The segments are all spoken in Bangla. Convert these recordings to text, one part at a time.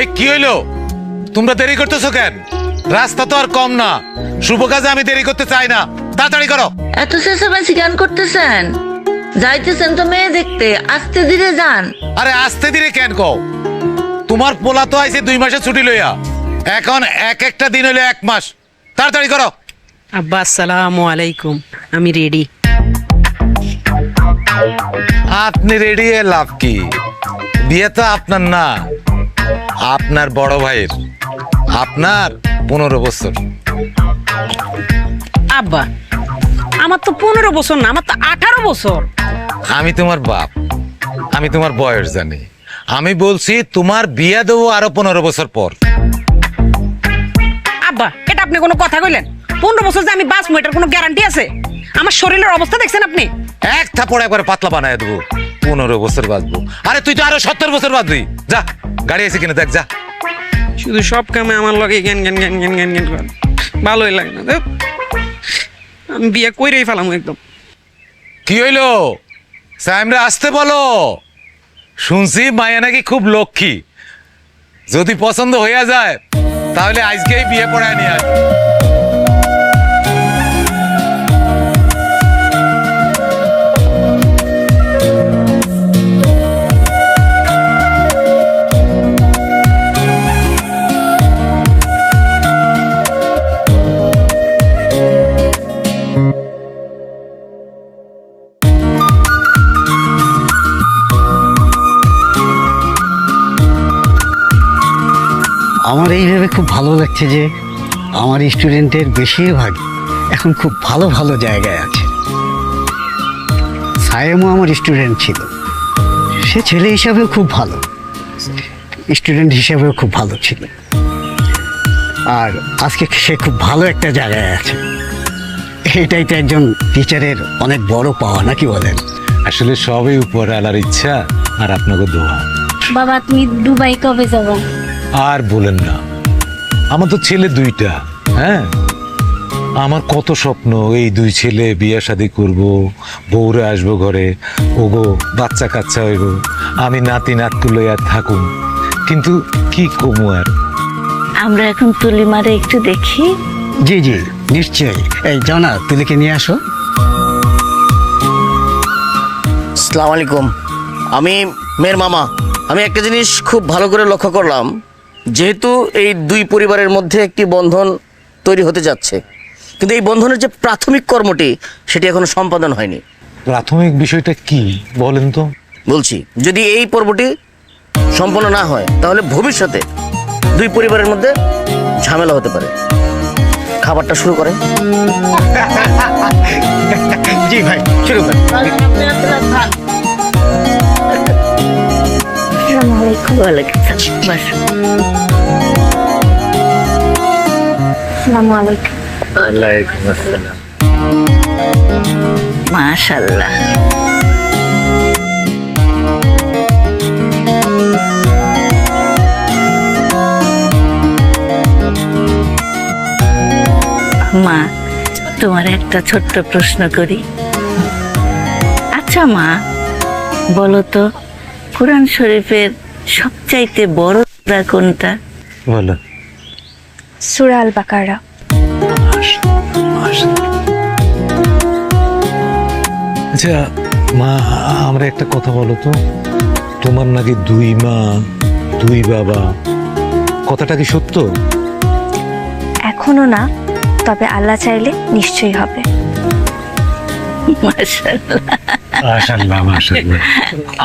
এই কি হইলো? তোমরা দেরি করতেছো কেন? রাস্তা তো আর কম না, শুভ কাজে আমি দেরি করতে চাই না, তাড়াতাড়ি করো। এত চেঁচামেচি গান করতেছেন? যাইতেছেন তো মেয়ে দেখতে, আস্তে ধীরে যান। আরে আস্তে ধীরে কেন কও? তোমার পোলা তো আইছে 2 মাসের ছুটি লইয়া, এখন এক একটা দিন হইলো 1 মাস। তাড়াতাড়ি করো। আব্বা আসসালামু আলাইকুম, আমি রেডি। আপনি রেডি এ লাভ কি? বিয়ে তো আপনার না, আপনার বড় ভাইয়ের। আপনার 15 বছর। আব্বা আমার তো 15 বছর না, আমার তো 18 বছর। আমি তোমার বাপ, আমি তোমার বয়স জানি। আমি বলছি তোমার বিয়ে দেবো আরো 15 বছর পর। আব্বা এটা আপনি কোনো কথা কইলেন? 15 বছর যে আমি বাঁচবো এটার কোনো গ্যারান্টি আছে? আমার শরীরের অবস্থা দেখছেন আপনি? এক থাপড় একবারে পাতলা বানায় দেবো, 15 বছর বাঁচবো। আরে তুই তো আরো 70 বছর বাঁচবি। যা, গাড়ি এসে কিনে দেখ, যা। শুধু সব কামে আমার লগে জ্ঞান জ্ঞান জ্ঞান জ্ঞান জ্ঞান জ্ঞান করে। ভালোই লাগে না। দেখ, আমি বিয়ে কইরেই ফেলাম একদম। কি হইলো? সাইমরা আসতে বলো। শুনছি মায়া নাকি খুব লক্ষ্মী। যদি পছন্দ হইয়া যায় তাহলে আজকেই বিয়ে পড়ায় নিয়ে আসবে। আমার এই ভেবে খুব ভালো লাগছে যে আমার স্টুডেন্টের বেশিরভাগ এখন খুব ভালো ভালো জায়গায় আছে। সায়েমও আমার স্টুডেন্ট ছিল, সে ছেলে হিসাবেও খুব ভালো, স্টুডেন্ট হিসাবেও খুব ভালো ছিল। আর আজকে সে খুব ভালো একটা জায়গায় আছে। এটাই তো একজন টিচারের অনেক বড় পাওয়া, নাকি বলেন? আসলে সবই উপরওয়ালার ইচ্ছা আর আপনাকে দোয়া। বাবা তুমি দুবাই কবে যাবো? আর বলেন না, আমার তো ছেলে 2টা। হ্যাঁ, আমার কত স্বপ্ন, এই 2 ছেলে বিয়ে শাদী করবো, বউরে আসবো ঘরে, ওগো বাচ্চা কাচ্চা হইব, আমি নাতি নাতকুলো আর থাকুন। কিন্তু কি কমু আর। আমরা এখন তুলি মারে একটু দেখি। জি জি নিশ্চয়ই। এই যাও না, তুলিকে নিয়ে আসো। আসসালামু আলাইকুম। আমি মেয়ের মামা। আমি একটা জিনিস খুব ভালো করে লক্ষ্য করলাম, যেহেতু এই 2 পরিবারের মধ্যে একটি বন্ধন তৈরি হতে যাচ্ছে, কিন্তু এই বন্ধনের যে প্রাথমিক কর্মটি সেটি এখনো সম্পাদন হয়নি। প্রাথমিক বিষয়টা কি বলেন তো? বলছি, যদি এই পর্বটি সম্পন্ন না হয় তাহলে ভবিষ্যতে 2 পরিবারের মধ্যে ঝামেলা হতে পারে। খাবারটা শুরু করেন। জি ভাই, শুরু করেন। মাশাআল্লাহ। মা, তোমার একটা ছোট্ট প্রশ্ন করি। আচ্ছা মা, বলো তো কোরআন শরীফের সবচাইতে বড় সূরা কোনটা? বলো। সূরা আল বাকারা। আচ্ছা মা, আমরা একটা কথা বলো তো, তোমার নাকি 2 মা 2 বাবা, কথাটা কি সত্য? এখনো না, তবে আল্লাহ চাইলে নিশ্চয়ই হবে। মাশাআল্লাহ মাশাআল্লাহ,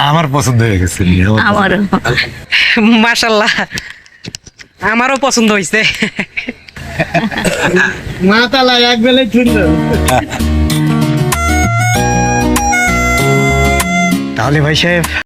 আমার পছন্দ হয়ে গেছে। আমারও। মাশাআল্লাহ, আমারও পছন্দ হয়েছে। মাতালা এক বেলায় চুনলো। তাহলে ভাই সাহেব